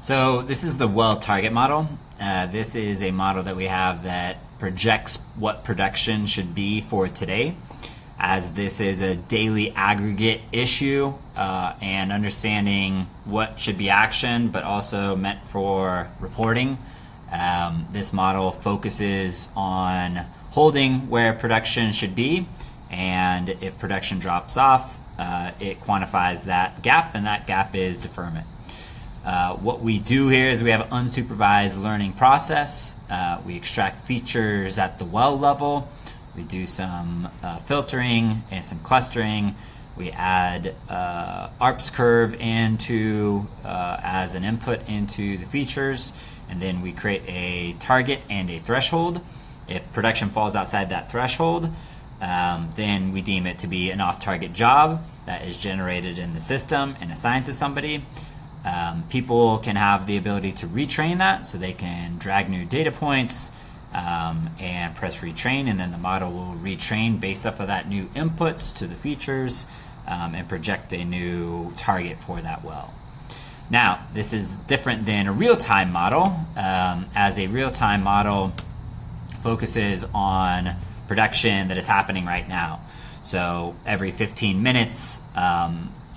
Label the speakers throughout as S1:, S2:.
S1: So this is the well target model. This is a model that we have that projects what production should be for today, as this is a daily aggregate issue and understanding what should be actioned, but also meant for reporting. This model focuses on holding where production should be, and if production drops off, it quantifies that gap, and that gap is deferment. What we do here is we have an unsupervised learning process. We extract features at the well level. We do some filtering and some clustering. We add ARPS curve into as an input into the features, and then we create a target and a threshold. If production falls outside that threshold, then we deem it to be an off-target job that is generated in the system and assigned to somebody. People can have the ability to retrain that, so they can drag new data points and press retrain, and then the model will retrain based off of that new inputs to the features and project a new target for that well. Now, this is different than a real-time model, as a real-time model focuses on production that is happening right now. So every 15 minutes,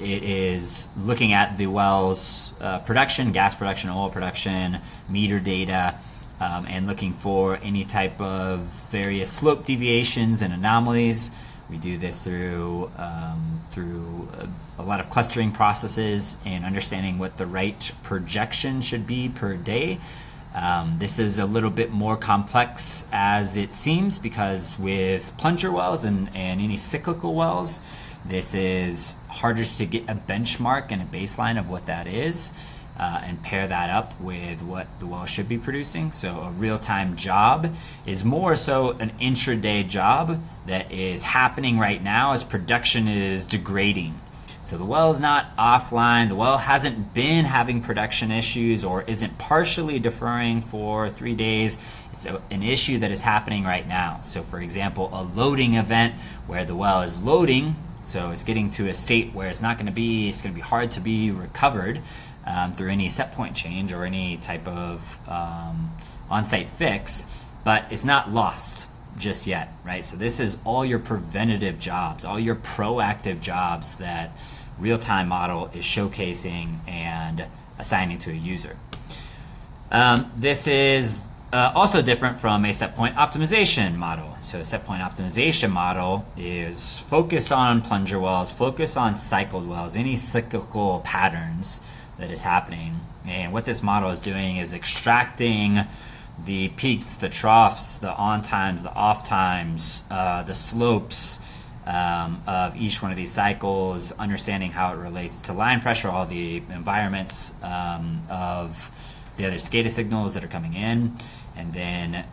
S1: it is looking at the well's production, gas production, oil production, meter data, and looking for any type of various slope deviations and anomalies. We do this through a lot of clustering processes and understanding what the right projection should be per day. This is a little bit more complex as it seems, because with plunger wells and any cyclical wells, this is harder to get a benchmark and a baseline of what that is and pair that up with what the well should be producing. So a real-time job is more so an intraday job that is happening right now as production is degrading. So the well is not offline, the well hasn't been having production issues or isn't partially deferring for 3 days. It's an issue that is happening right now. So for example, a loading event where the well is loading, so it's getting to a state where it's going to be hard to be recovered through any set point change or any type of on-site fix, but it's not lost just yet, right? So this is all your preventative jobs, all your proactive jobs that real-time model is showcasing and assigning to a user. This is also different from a set point optimization model. So a set point optimization model is focused on plunger wells, focused on cycled wells, any cyclical patterns that is happening. And what this model is doing is extracting the peaks, the troughs, the on times, the off times, the slopes of each one of these cycles, understanding how it relates to line pressure, all the environments of the other SCADA signals that are coming in. And then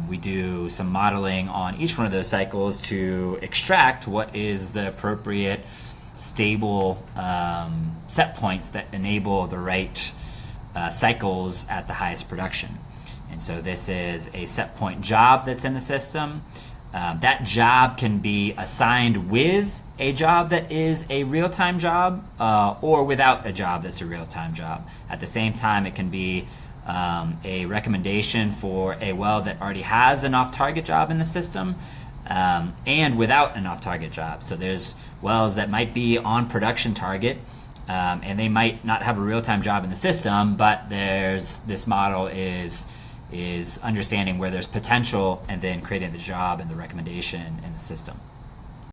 S1: we do some modeling on each one of those cycles to extract what is the appropriate stable set points that enable the right cycles at the highest production. And so this is a set point job that's in the system. That job can be assigned with a job that is a real-time job or without a job that's a real-time job. At the same time, it can be a recommendation for a well that already has an off-target job in the system and without an off-target job. So there's wells that might be on production target and they might not have a real-time job in the system, but this model is understanding where there's potential and then creating the job and the recommendation in the system.